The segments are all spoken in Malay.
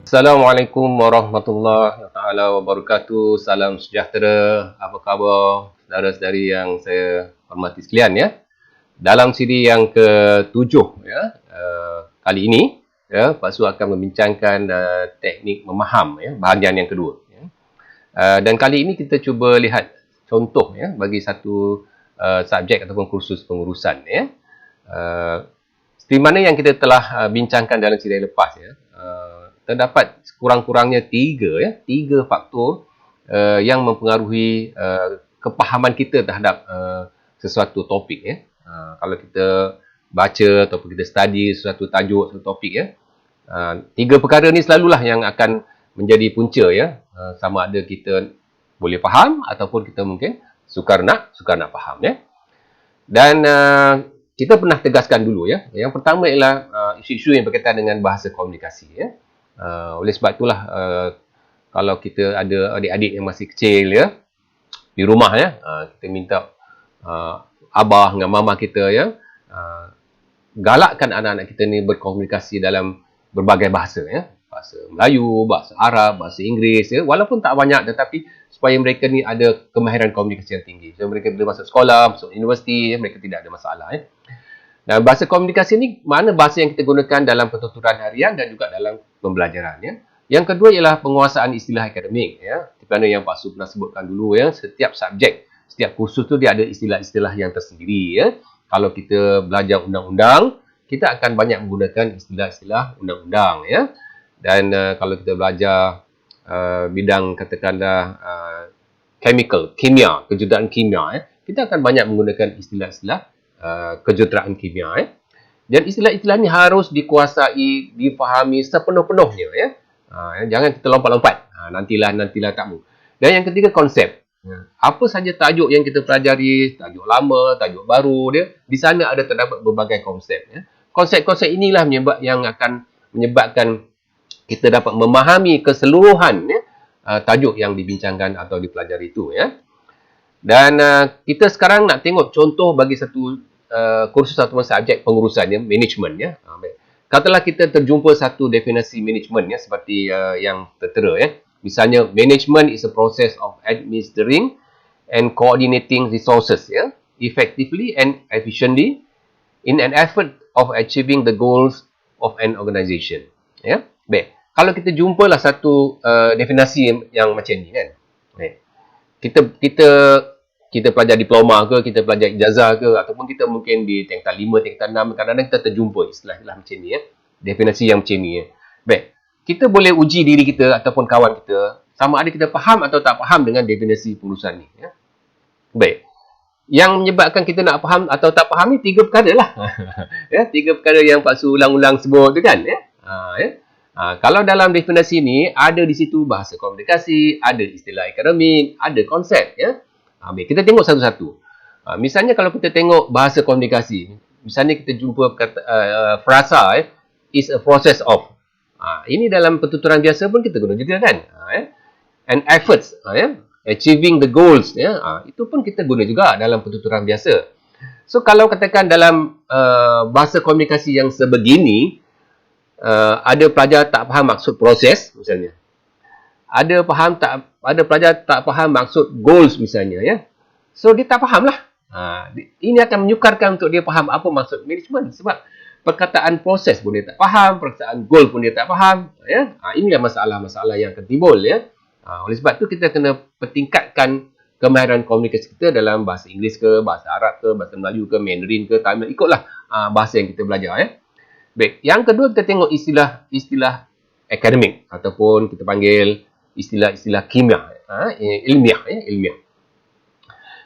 Assalamualaikum warahmatullahi taala wabarakatuh. Salam sejahtera. Apa khabar saudara-saudari yang saya hormati sekalian ya. Dalam siri yang ke-7 ya, kali ini ya, Pak Su akan membincangkan teknik memaham ya, bahagian yang kedua ya. Dan kali ini kita cuba lihat contoh ya bagi satu subjek ataupun kursus pengurusan ya. Seperti mana yang kita telah bincangkan dalam siri lepas ya. Terdapat kurang-kurangnya tiga faktor yang mempengaruhi kepahaman kita terhadap sesuatu topik ya. Kalau kita baca ataupun kita study sesuatu tajuk, sesuatu topik ya, tiga perkara ni selalulah yang akan menjadi punca ya. Sama ada kita boleh faham ataupun kita mungkin sukar nak faham ya. Dan kita pernah tegaskan dulu ya. Yang pertama ialah isu-isu yang berkaitan dengan bahasa komunikasi ya. Oleh sebab itulah kalau kita ada adik-adik yang masih kecil ya di rumah ya, kita minta abah dengan mama kita ya, galakkan anak-anak kita ni berkomunikasi dalam berbagai bahasa ya, bahasa Melayu, bahasa Arab, bahasa Inggeris ya, walaupun tak banyak tetapi supaya mereka ni ada kemahiran komunikasi yang tinggi. So mereka bila masuk sekolah, masuk universiti, mereka tidak ada masalah ya. Dan bahasa komunikasi ni mana bahasa yang kita gunakan dalam pertuturan harian dan juga dalam pembelajaran ya. Yang kedua ialah penguasaan istilah akademik ya. Kerana yang Pak Su pernah sebutkan dulu ya, setiap subjek, setiap kursus tu dia ada istilah-istilah yang tersendiri ya. Kalau kita belajar undang-undang, kita akan banyak menggunakan istilah-istilah undang-undang ya. Dan kalau kita belajar bidang katakanlah chemical, kimia, kejuruteraan kimia ya, kita akan banyak menggunakan istilah-istilah kejuruteraan kimia ya. Dan istilah-istilah ni harus dikuasai, difahami sepenuh-penuhnya ya. Jangan kita lompat-lompat. Nantilah tak mau. Dan yang ketiga konsep. Apa saja tajuk yang kita pelajari, tajuk lama, tajuk baru dia, di sana ada terdapat berbagai konsep ya. Konsep-konsep inilah yang akan menyebabkan kita dapat memahami keseluruhan ya, tajuk yang dibincangkan atau dipelajari itu ya. Dan kita sekarang nak tengok contoh bagi satu kursus atau subjek pengurusan ya, management ya. Katalah kita terjumpa satu definisi management ya, seperti yang tertera ya. Misalnya, management is a process of administering and coordinating resources ya, effectively and efficiently in an effort of achieving the goals of an organisation ya. Baik, kalau kita jumpalah satu definisi yang macam ni kan. Baik. Kita pelajar diploma ke, kita pelajar ijazah ke, ataupun kita mungkin di tingkatan 5, tingkatan 6, kadang-kadang kita terjumpa istilah-istilah macam ni ya. Definisi yang macam ni ya. Baik, kita boleh uji diri kita ataupun kawan kita sama ada kita faham atau tak faham dengan definisi pengurusan ni ya. Baik. Yang menyebabkan kita nak faham atau tak faham ni tiga perkara lah. Ya, tiga perkara yang Pak Su ulang-ulang sebut tu kan ya. Kalau dalam definisi ni ada di situ bahasa komunikasi, ada istilah akademik, ada konsep ya. Baik, kita tengok satu-satu. Misalnya kalau kita tengok bahasa komunikasi, misalnya kita jumpa frasa is a process of. Ini dalam pertuturan biasa pun kita guna juga kan. And efforts achieving the goals ya. Itu pun kita guna juga dalam pertuturan biasa. So kalau katakan dalam bahasa komunikasi yang sebegini, ada pelajar tak faham maksud proses misalnya. Ada pelajar tak faham maksud goals misalnya ya. So dia tak faham lah. Ini akan menyukarkan untuk dia faham apa maksud management, sebab perkataan proses pun dia tak faham, perkataan goal pun dia tak faham ya. Inilah masalah-masalah yang akan timbul ya. Oleh sebab tu kita kena pertingkatkan kemahiran komunikasi kita dalam bahasa Inggeris ke, bahasa Arab ke, bahasa Melayu ke, Mandarin ke, Tamil, ikutlah bahasa yang kita belajar ya. Baik, yang kedua kita tengok istilah akademik ataupun kita panggil istilah-istilah kimia, ilmiah ya, ilmiah.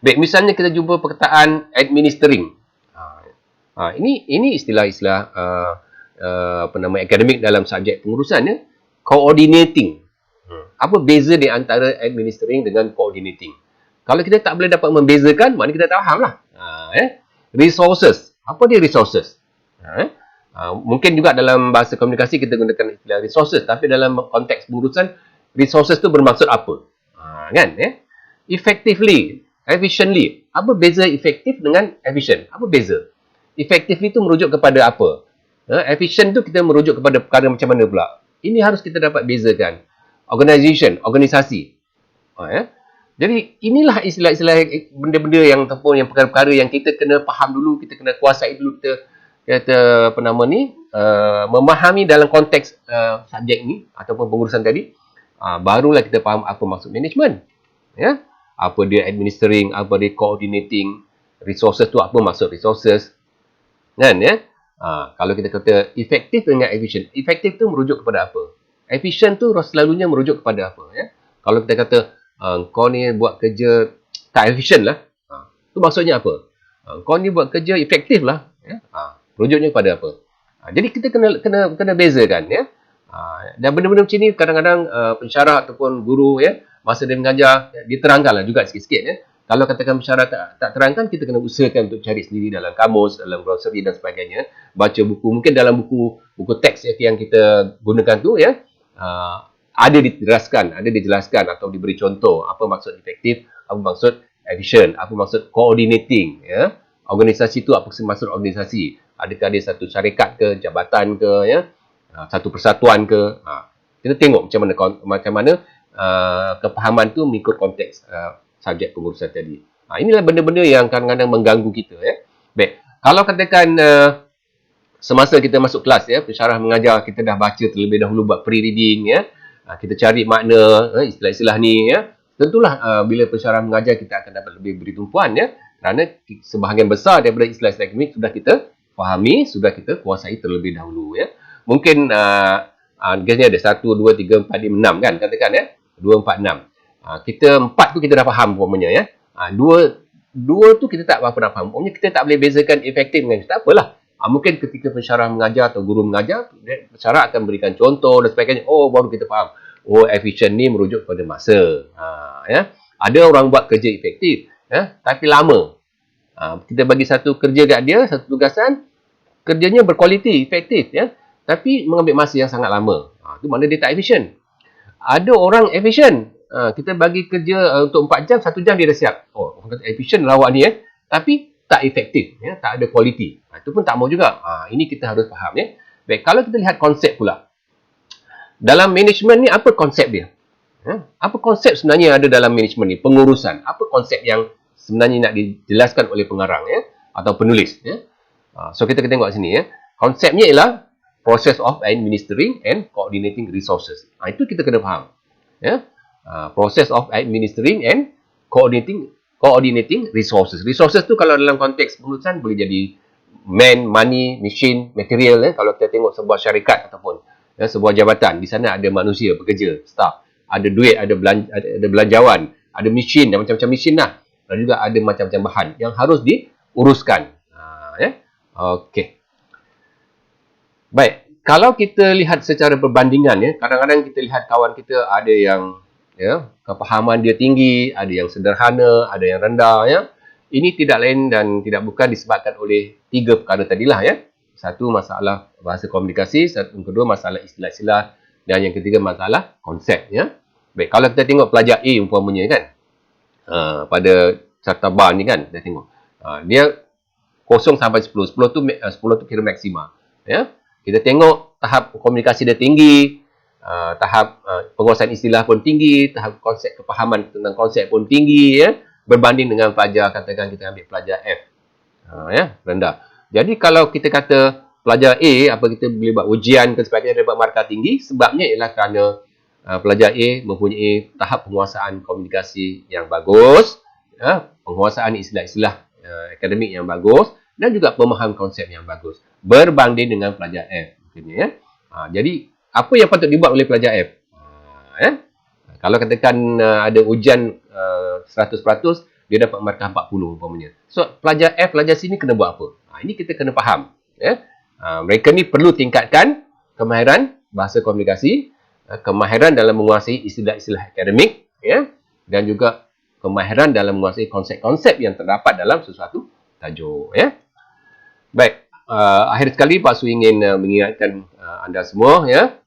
Baik, misalnya kita jumpa perkataan administering. Ini istilah-istilah akademik dalam subjek pengurusan ya. Coordinating. Apa beza di antara administering dengan coordinating? Kalau kita tak boleh dapat membezakan, maknanya kita tak faham lah. Resources. Apa dia resources? Mungkin juga dalam bahasa komunikasi kita gunakan istilah resources, tapi dalam konteks pengurusan, resources tu bermaksud apa? Kan? Effectively, efficiently. Apa beza efektif dengan efficient? Apa beza? Effectively tu merujuk kepada apa? Efficient tu kita merujuk kepada perkara macam mana pula? Ini harus kita dapat bezakan. Organisasi. Ya. Jadi inilah istilah-istilah benda-benda yang ataupun yang perkara-perkara yang kita kena faham dulu, kita kena kuasai dulu, kita apa nama ni, memahami dalam konteks subjek ni ataupun pengurusan tadi, barulah kita faham apa maksud management. Ya. Apa dia administering, apa dia coordinating, resources tu apa maksud resources. Kan ya? Kalau kita kata efektif dengan efficient, efektif tu merujuk kepada apa? Efficient tu selalunya merujuk kepada apa ya? Kalau kita kata kau ni buat kerja tak efficient lah, tu maksudnya apa? Kau ni buat kerja efektif lah, ya? Rujuknya kepada apa? Jadi kita kena bezakan ya. Dan benda-benda macam ni kadang-kadang pensyarah ataupun guru ya, masa dia mengajar, dia terangkanlah juga sikit-sikit ya. Kalau katakan pensyarah tak terangkan, kita kena usahakan untuk cari sendiri dalam kamus, dalam glossary dan sebagainya. Baca buku, mungkin dalam buku teks yang kita gunakan tu ya, ada dijelaskan atau diberi contoh apa maksud efektif, apa maksud efficient, apa maksud coordinating ya. Organisasi tu apa maksud organisasi? Adakah dia satu syarikat ke, jabatan ke ya, satu persatuan ke? Kita tengok macam mana kepahaman tu mengikut konteks subjek pengurusan tadi. Inilah benda-benda yang kadang-kadang mengganggu kita ya. Baik, kalau katakan semasa kita masuk kelas ya, pensyarah mengajar, kita dah baca terlebih dahulu buat pre-reading ya. Kita cari makna istilah-istilah ni ya. Tentulah bila pensyarah mengajar kita akan dapat lebih beri tumpuan ya. Kerana sebahagian besar daripada istilah-istilah akademik sudah kita fahami, sudah kita kuasai terlebih dahulu ya. Mungkin guessnya ada 1, 2, 3, 4, 5, 6 kan katakan ya. 2, 4, 6. Kita 4 tu kita dah faham umpamanya ya. 2 tu kita tak apa nak faham. Umpamanya kita tak boleh bezakan efektif dengan tak apalah. Mungkin ketika pensyarah mengajar atau guru mengajar, pensyarah akan berikan contoh dan sebagainya. Oh, baru kita faham. Oh, efficient ni merujuk pada masa. Ya. Ada orang buat kerja efektif, ya, tapi lama. Kita bagi satu kerja kat dia, satu tugasan, kerjanya berkualiti, efektif, ya, tapi mengambil masa yang sangat lama. Itu makna dia tak efficient. Ada orang efficient. Kita bagi kerja untuk 4 jam, 1 jam dia dah siap. Oh, orang kata efficient lah awak ni, ya. Tapi tak efektif, ya, tak ada kualiti. Itu pun tak mau juga. Ini kita harus faham ya. Baik, kalau kita lihat konsep pula. Dalam management ni apa konsep dia? Apa konsep sebenarnya ada dalam management ni? Pengurusan. Apa konsep yang sebenarnya nak dijelaskan oleh pengarang ya atau penulis ya? So kita tengok sini ya. Konsepnya ialah process of administering and coordinating resources. Itu kita kena faham. Ya. Process of administering and coordinating resources. Resources tu kalau dalam konteks pengurusan boleh jadi man, money, machine, material ya. Kalau kita tengok sebuah syarikat ataupun ya, sebuah jabatan, di sana ada manusia bekerja, staff, ada duit, ada belanjawan, ada mesin dan macam-macam mesin lah. Dan juga ada macam-macam bahan yang harus diuruskan. Ya. Okey. Baik, kalau kita lihat secara perbandingan ya, kadang-kadang kita lihat kawan kita ada yang ya, kepahaman dia tinggi, ada yang sederhana, ada yang rendah ya. Ini tidak lain dan tidak bukan disebabkan oleh 3 perkara tadilah ya. Satu, masalah bahasa komunikasi, yang kedua masalah istilah-istilah, dan yang ketiga masalah konsep ya. Baik, kalau kita tengok pelajar A umpamanya kan, pada carta bar ni kan, kita tengok dia 0 sampai 10. 10 tu kira maksima ya. Kita tengok tahap komunikasi dia tinggi, tahap penguasaan istilah pun tinggi, tahap konsep kepahaman tentang konsep pun tinggi ya, berbanding dengan pelajar, katakan kita ambil pelajar F ya, rendah. Jadi kalau kita kata pelajar A, apa kita boleh buat ujian ke sebagainya dapat markah tinggi, sebabnya ialah kerana pelajar A mempunyai tahap penguasaan komunikasi yang bagus, ya, penguasaan istilah-istilah akademik yang bagus, dan juga pemahaman konsep yang bagus berbanding dengan pelajar F. Ya. Jadi apa yang patut dibuat oleh pelajar F? Ya? Kalau katakan ada ujian 100%, dia dapat markah 40 umpamanya. So pelajar F, pelajar C ni kena buat apa? Ini kita kena faham. Ya? Mereka ni perlu tingkatkan kemahiran bahasa komunikasi, kemahiran dalam menguasai istilah-istilah akademik, ya, dan juga kemahiran dalam menguasai konsep-konsep yang terdapat dalam sesuatu tajuk. Ya. Baik, akhir sekali Pak Su ingin mengingatkan anda semua ya,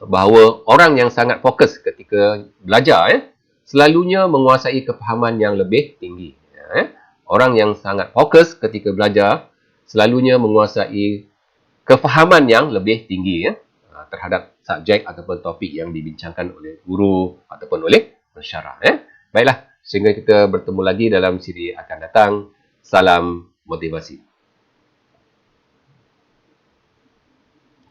bahawa orang yang sangat fokus ketika belajar ya, selalunya menguasai kepahaman yang lebih tinggi. Ya. Orang yang sangat fokus ketika belajar selalunya menguasai kefahaman yang lebih tinggi ya. terhadap subjek ataupun topik yang dibincangkan oleh guru ataupun oleh pensyarah. Baiklah, sehingga kita bertemu lagi dalam siri akan datang. Salam motivasi.